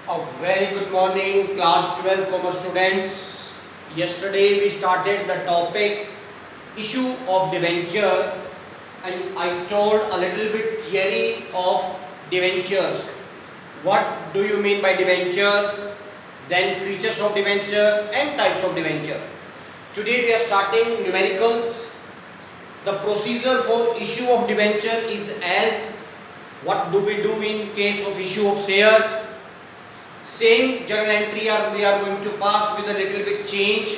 A very good morning, class 12 commerce students. Yesterday we started the topic issue of debenture and I told a little bit theory of debentures. What do you mean by debentures? Then features of debentures and types of debenture. Today we are starting numericals. The procedure for issue of debenture is as what do we do in case of issue of shares. Same journal entry we are going to pass with a little bit change.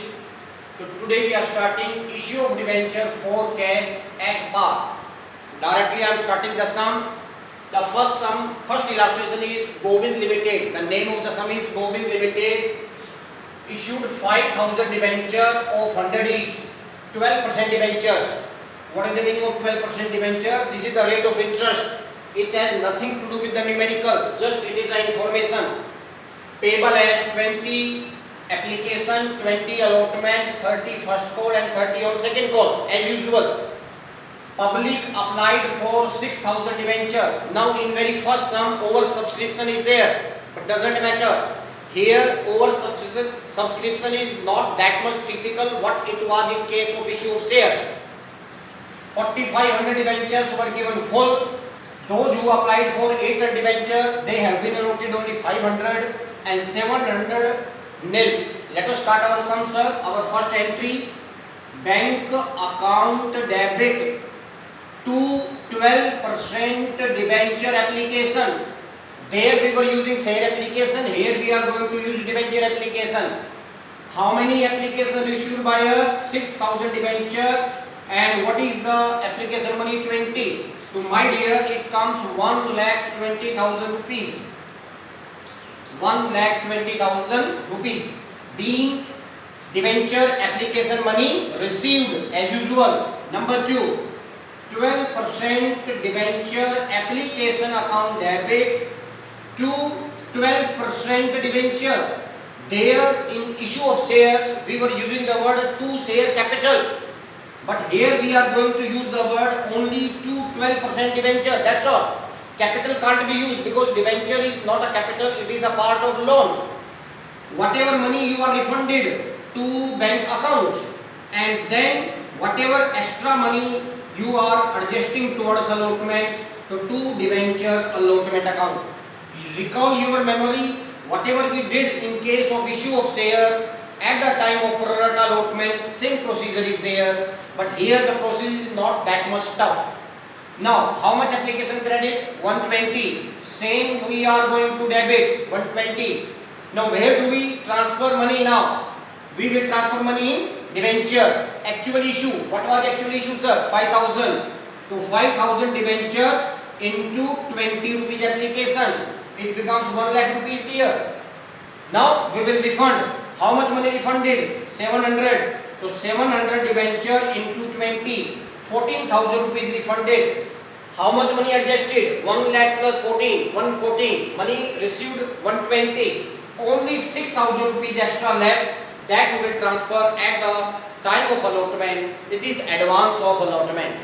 So today we are starting issue of debenture for cash at par. Directly I am starting the sum. The first illustration is Govind Limited. The name of the sum is Govind Limited. Issued 5,000 debenture of 100 each. 12% debentures. What is the meaning of 12% debenture? This is the rate of interest. It has nothing to do with the numerical. Just it is an information. Payable as 20 application, 20 allotment, 30 first call and 30 on second call as usual. Public applied for 6,000 debenture. Now in very first sum over subscription is there, but doesn't matter. Here over subscription is not that much typical what it was in case of issue of shares. 4,500 debentures were given full. Those who applied for 800 debenture, they have been allotted only 500 and 700 nil. Let us start our sum, sir. Our first entry, bank account debit to 12% debenture application. There we were using share application. Here we are going to use debenture application. How many applications issued by us? 6,000 debenture. And what is the application money? 20. To my dear, it comes 1,20,000 rupees. 1,20,000 rupees being debenture application money received as usual. Number 2, 12% debenture application account debit to 12% debenture. There in issue of shares we were using the word to share capital, but here we are going to use the word only to 12% debenture. That's all. Capital can't be used because debenture is not a capital, it is a part of loan. Whatever money you are refunded to bank account, and then whatever extra money you are adjusting towards allotment to debenture allotment account. Recall your memory, whatever we did in case of issue of share at the time of pro rata allotment, same procedure is there, but here the procedure is not that much tough. Now, how much application credit? 120. Same we are going to debit 120. Now, where do we transfer money now? We will transfer money in debenture. Actual issue. What was actual issue, sir? 5,000. To 5,000 debentures into 20 rupees application. It becomes 1 lakh rupees here. Now, we will refund. How much money refunded? 700. So, 700 debenture into 20. 14,000 rupees refunded. How much money adjusted? 1 lakh plus 14, 114. Money received 120. Only 6,000 rupees extra left that we will transfer at the time of allotment. It is advance of allotment.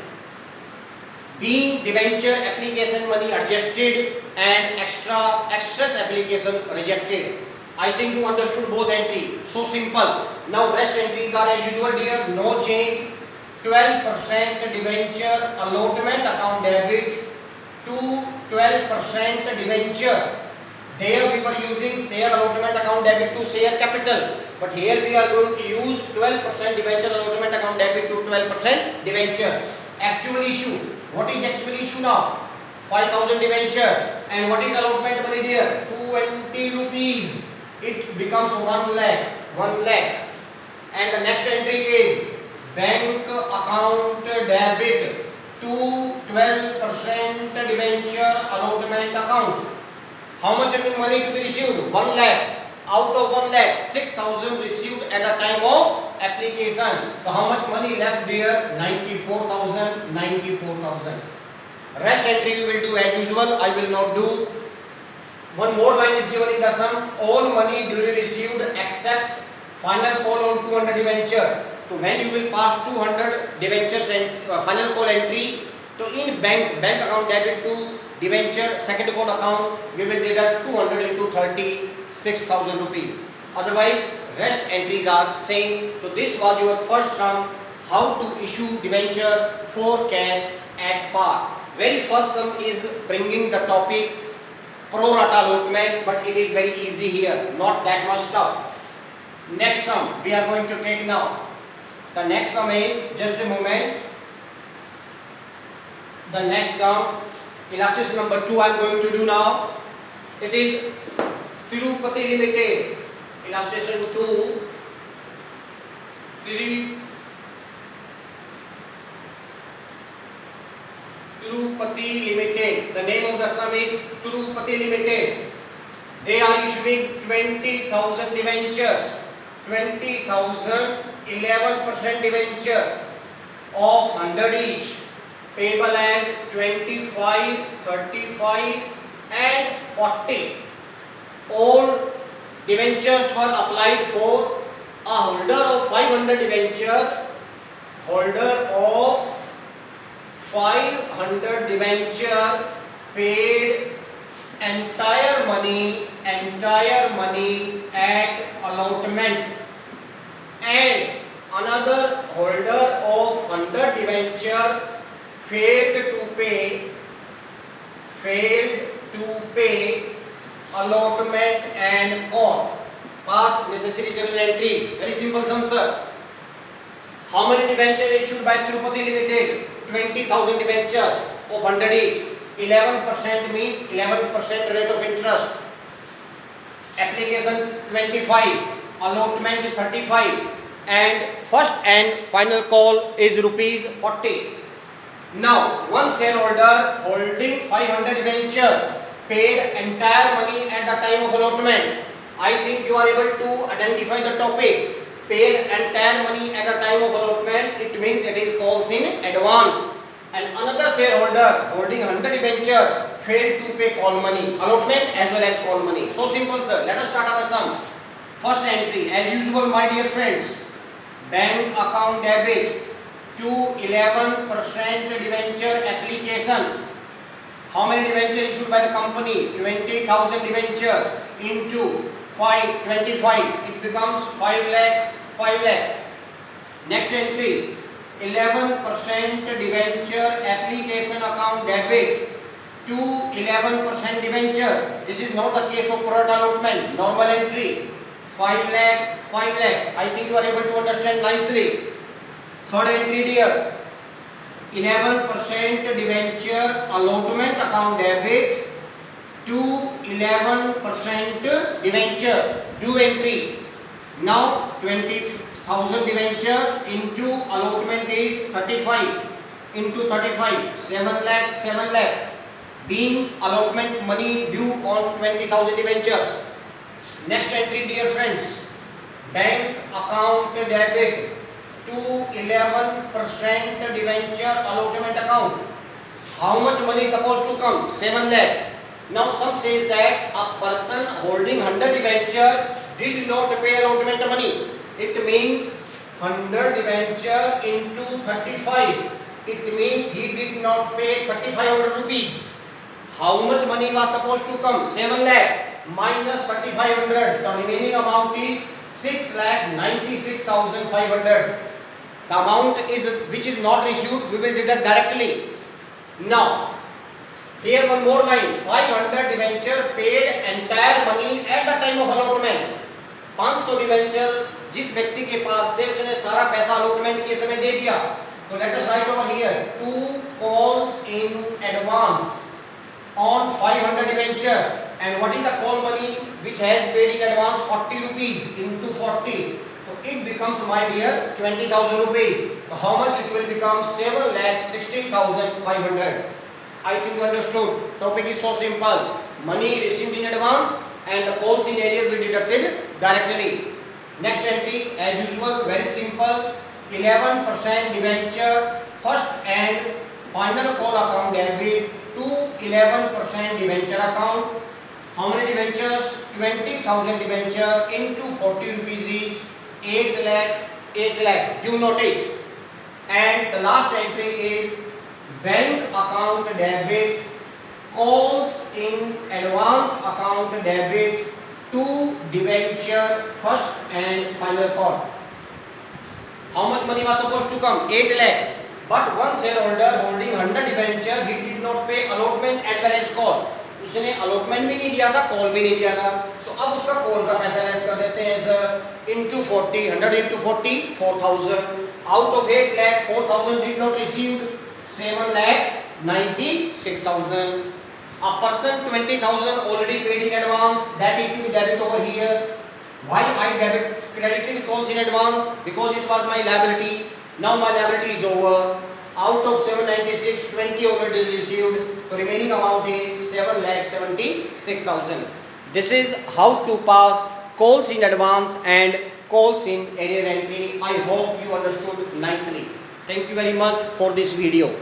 Being debenture application money adjusted and excess application rejected. I think you understood both entry. So simple. Now rest entries are as usual, dear. No change. 12% debenture allotment account debit to 12% debenture. There we were using share allotment account debit to share capital, but here we are going to use 12% debenture allotment account debit to 12% debenture. Actual issue. What is actual issue now? 5,000 debenture. And what is allotment money there? 20 rupees. It becomes 1 lakh. 1 lakh. And the next entry is bank account debit to 12% debenture allotment account. How much money to be received? 1 lakh. Out of 1 lakh, 6,000 received at the time of application. So how much money left there? 94,000. 94,000. Rest entry you will do as usual. I will not do. One more line is given in the sum. All money duly received except final call on 200 debenture. So when you will pass 200 debentures and final call entry, so in bank account debit to debenture second call account, we will deduct 200 into 30, 6,000 rupees. Otherwise, rest entries are same. So this was your first sum, how to issue debenture for cash at par. Very first sum is bringing the topic pro rata allotment, but it is very easy here, not that much tough. Next sum we are going to take now. The next sum is, just a moment. The next sum, illustration number 2 I am going to do now. It is Tirupati Limited. Illustration 2. Tirupati Limited. The name of the sum is Tirupati Limited. They are issuing 20,000 debentures. 20,000, 11% debenture of 100 each, payable as 25, 35 and 40. All debentures were applied for a holder of 500 debentures. Holder of 500 debenture paid entire money at allotment, and another holder of 100 debenture failed to pay allotment and call. Pass necessary journal entries. Very simple sum, sir. How many debentures issued by Tirupati Limited? 20,000 debentures of 100 each. 11% means 11% rate of interest. Application 25, allotment 35, and first and final call is rupees 40. Now, one shareholder holding 500 debenture paid entire money at the time of allotment. I think you are able to identify the topic. Paid entire money at the time of allotment, it means it is calls in advance. And another shareholder holding 100 debenture failed to pay call money, allotment as well as call money. So simple, sir. Let us start our sum. First entry, as usual, my dear friends, bank account debit to 11% debenture application. How many debenture issued by the company? 20,000 debenture into 25. It becomes 5 lakh. Next entry, 11% debenture application account debit to 11% debenture. This is not the case of product allotment. Normal entry, 5 lakh. I think you are able to understand nicely. Third entry here, 11% debenture allotment account debit to 11% debenture due entry. Now 20,000 debentures into allotment is 35 into 35, 7 lakh being allotment money due on 20,000 debentures. Next entry, dear friends, bank account debit to 11% debenture allotment account. How much money is supposed to come? 7 lakh. Now some says that a person holding 100 debenture did not pay allotment money. It means 100 debenture into 35. It means he did not pay 3,500 rupees. How much money was supposed to come? 7 lakh minus 3,500. The remaining amount is 6,96,500. The amount is which is not received, we will deduct directly. Now, here one more line, 500 debenture paid entire money at the time of allotment. 500 debenture जिस व्यक्ति के पास थे उसने सारा पैसा allotment के समय दे दिया. तो let us write over here 2 calls in advance on 500 debenture. And what is the call money which has paid in advance? 40 rupees into 40. So it becomes, my dear, 20,000 rupees. So how much it will become? 7,60,500. I think you understood. Topic is so simple. Money received in advance and the calls in arrears will be deducted directly. Next entry, as usual, very simple. 11% debenture first and final call account debit to 11% debenture account. How many debentures? 20,000 debenture into 40 rupees each. 8 lakh. Due notice. And the last entry is bank account debit calls in advance account debit to debenture first and final call. How much money was supposed to come? 8 lakh. But one shareholder holding 100 debenture, he did not pay allotment as well as call. उसने allotment भी नहीं दिया था, call भी नहीं दिया था. तो अब उसका call का पैसा लेस कर देते हैं as into 40, 100 into 40, 4,000. Out of 8 lakh, 4,000 did not received, 7 lakh 96,000. A person 20,000 already paid in advance, that is to be debit over here. Why I credited calls in advance? Because it was my liability. Now my liability is over. Out of 796, 20 already received. The remaining amount is 7,76,000. This is how to pass calls in advance and calls in arrear entry. I hope you understood nicely. Thank you very much for this video.